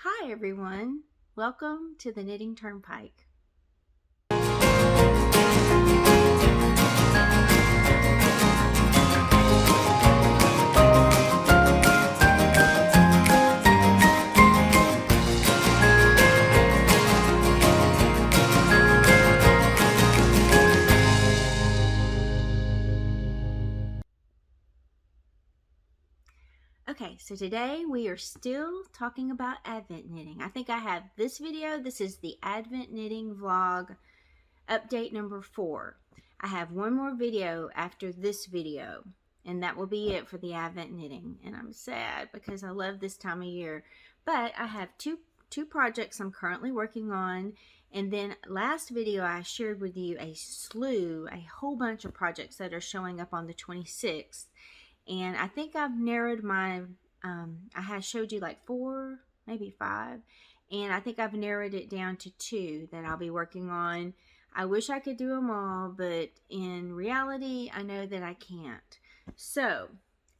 Hi everyone, welcome to the Knitting Turnpike. Okay, so today we are still talking about Advent knitting. I think I have this video. This is the Advent knitting vlog update number 4. I have one more video after this video, and that will be it for the Advent knitting. And I'm sad because I love this time of year. But I have two projects I'm currently working on. And then last video I shared with you a whole bunch of projects that are showing up on the 26th. And I think I've narrowed my, I had showed you like 4, maybe 5. And I think I've narrowed it down to 2 that I'll be working on. I wish I could do them all, but in reality, I know that I can't. So,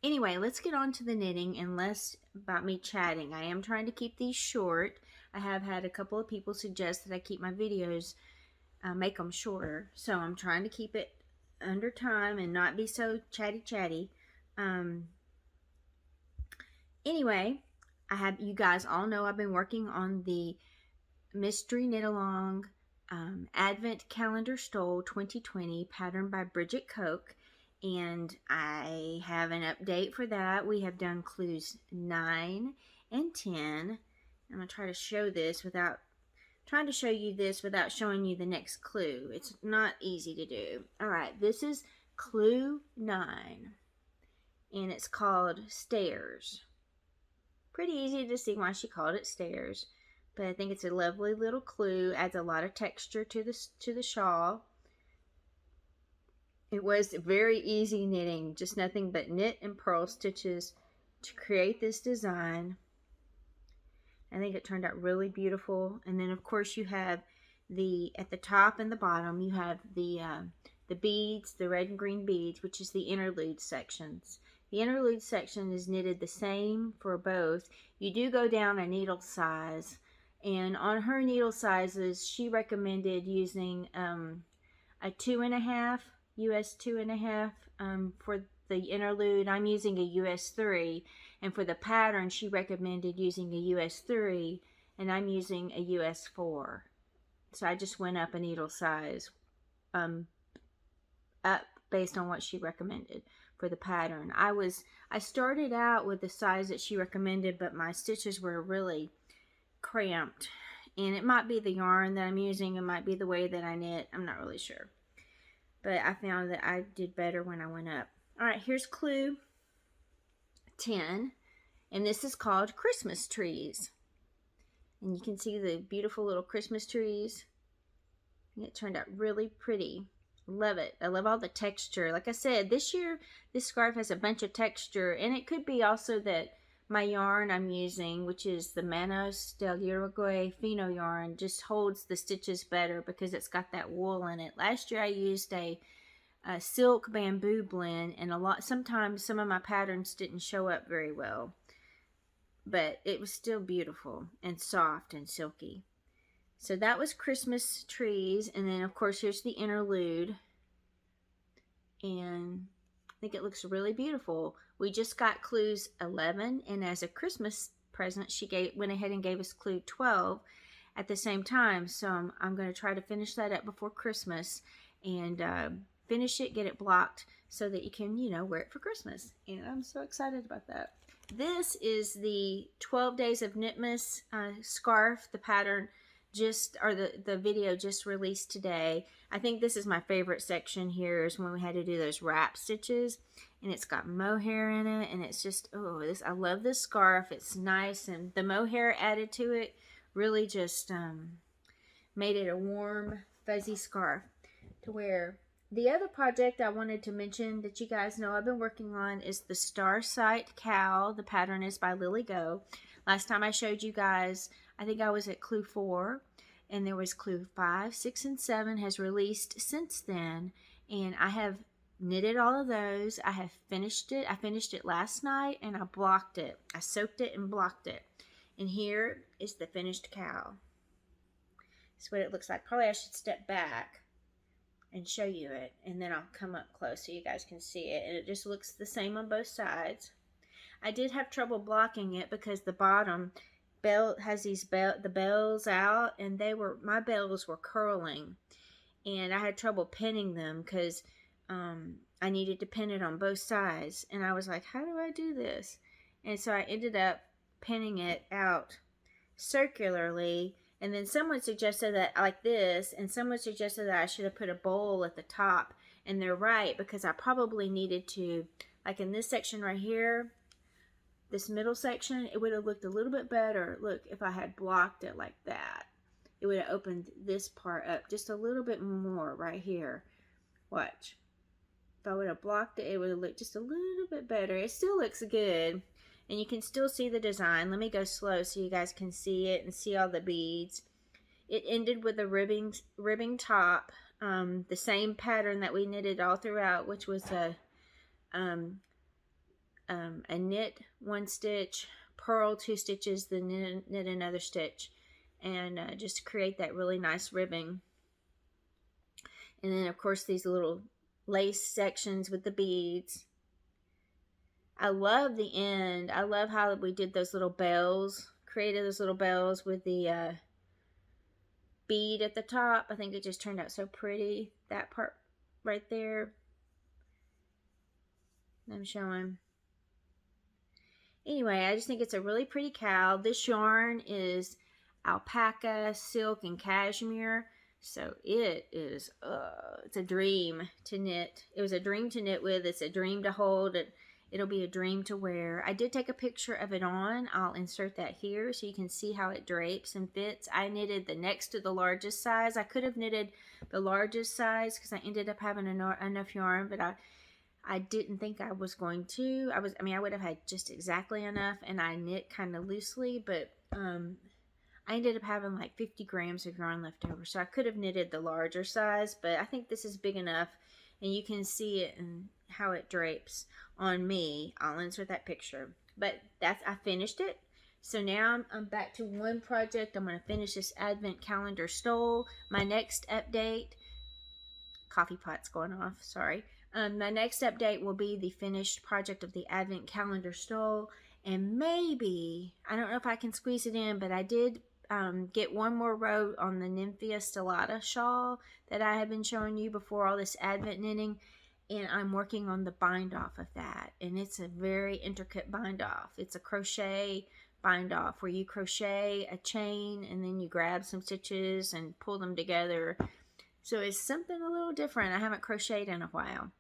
anyway, let's get on to the knitting and less about me chatting. I am trying to keep these short. I have had a couple of people suggest that I keep my videos, make them shorter. So, I'm trying to keep it under time and not be so chatty. Anyway, you guys all know I've been working on the Mystery Knit Along Advent Calendar Stole 2020 pattern by Brigit Kok, and I have an update for that. We have done clues 9 and 10. I'm going to try to show this without showing you the next clue. It's not easy to do. Alright, this is clue 9. And it's called Stairs. Pretty easy to see why she called it Stairs, but I think it's a lovely little clue. Adds a lot of texture to the shawl. It was very easy knitting, just nothing but knit and purl stitches to create this design. I think it turned out really beautiful. And then of course you have at the top and the bottom you have the beads, the red and green beads, which is the interlude sections. The interlude section is knitted the same for both. You do go down a needle size, and on her needle sizes, she recommended using a 2.5, US 2.5 for the interlude. I'm using a US 3, and for the pattern, she recommended using a US 3, and I'm using a US 4. So I just went up a needle size, up based on what she recommended for the pattern. I started out with the size that she recommended, but my stitches were really cramped, and it might be the yarn that I'm using, it might be the way that I knit, I'm not really sure, but I found that I did better when I went up. Alright, here's clue 10, and this is called Christmas Trees, and you can see the beautiful little Christmas trees, and it turned out really pretty. Love it. I love all the texture. Like I said, this year this scarf has a bunch of texture, and it could be also that my yarn I'm using, which is the Manos del Uruguay Fino yarn, just holds the stitches better because it's got that wool in it. Last year I used a silk bamboo blend, and sometimes some of my patterns didn't show up very well, but it was still beautiful and soft and silky. So that was Christmas Trees, and then of course here's the interlude, and I think it looks really beautiful. We just got clues 11, and as a Christmas present she went ahead and gave us clue 12 at the same time, so I'm going to try to finish that up before Christmas and finish it, get it blocked so that you can, wear it for Christmas, and I'm so excited about that. This is the 12 Days of Knitmas scarf, the pattern the video just released today. I think this is my favorite section here, is when we had to do those wrap stitches, and it's got mohair in it, and it's just, I love this scarf. It's nice, and the mohair added to it really just made it a warm, fuzzy scarf to wear. The other project I wanted to mention that you guys know I've been working on is the Starsight Cowl. The pattern is by Lily Go. Last time I showed you guys, I think I was at clue 4, and there was clue 5, 6, and 7 has released since then, and I have knitted all of those. I finished it last night, and I blocked it. I soaked it and blocked it, And here is the finished cowl. That's what it looks like. Probably I should step back and show you it, and then I'll come up close so you guys can see it. And it just looks the same on both sides. I did have trouble blocking it because the bottom belt has the bells out, and my bells were curling, and I had trouble pinning them because I needed to pin it on both sides, and I was like, how do I do this? And so I ended up pinning it out circularly, and then someone suggested that like this, and someone suggested that I should have put a bowl at the top, and they're right, because I probably needed to, like in this section right here, this middle section, it would have looked a little bit better, look, if I had blocked it like that. It would have opened this part up just a little bit more right here. Watch. If I would have blocked it, it would have looked just a little bit better. It still looks good, and you can still see the design. Let me go slow so you guys can see it and see all the beads. It ended with a ribbing top, the same pattern that we knitted all throughout, which was a knit 1 stitch, purl 2 stitches, then knit another stitch, and just create that really nice ribbing. And then of course these little lace sections with the beads. I love the end. I love how we did those little bells, created those little bells with the bead at the top. I think it just turned out so pretty, that part right there. I'm showing. Anyway, I just think it's a really pretty cowl. This yarn is alpaca, silk, and cashmere. So it is, it's a dream to knit. It was a dream to knit with. It's a dream to hold. It'll be a dream to wear. I did take a picture of it on. I'll insert that here so you can see how it drapes and fits. I knitted the next to the largest size. I could have knitted the largest size because I ended up having enough yarn, but I didn't think I was going to. I would have had just exactly enough, and I knit kind of loosely, but I ended up having like 50 grams of yarn left over, so I could have knitted the larger size, but I think this is big enough, and you can see it and how it drapes on me. I'll insert that picture. But I finished it. So now I'm back to one project. I'm going to finish this Advent Calendar Stole. My next update, coffee pot's going off, sorry. My next update will be the finished project of the Advent Calendar Stole, and maybe, I don't know if I can squeeze it in, but I did get one more row on the Nymphia Stellata shawl that I have been showing you before all this Advent knitting, and I'm working on the bind off of that, and it's a very intricate bind off. It's a crochet bind off where you crochet a chain and then you grab some stitches and pull them together. So it's something a little different. I haven't crocheted in a while.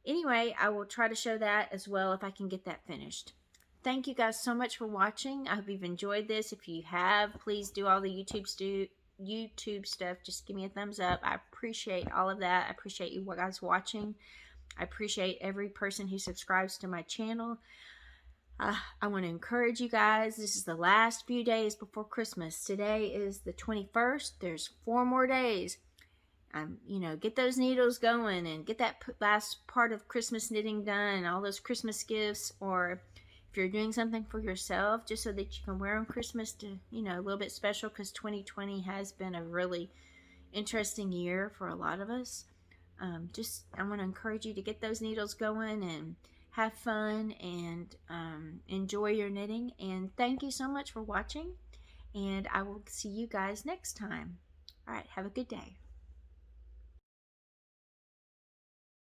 Anyway, I will try to show that as well if I can get that finished. Thank you guys so much for watching. I hope you've enjoyed this. If you have, please do all the YouTube stuff. Just give me a thumbs up. I appreciate all of that. I appreciate you guys watching. I appreciate every person who subscribes to my channel. I want to encourage you guys. This is the last few days before Christmas. Today is the 21st. There's 4 more days. Get those needles going and get that last part of Christmas knitting done, all those Christmas gifts, or if you're doing something for yourself, just so that you can wear on Christmas to, a little bit special, because 2020 has been a really interesting year for a lot of us. I want to encourage you to get those needles going and have fun and enjoy your knitting. And thank you so much for watching, and I will see you guys next time. All right, have a good day.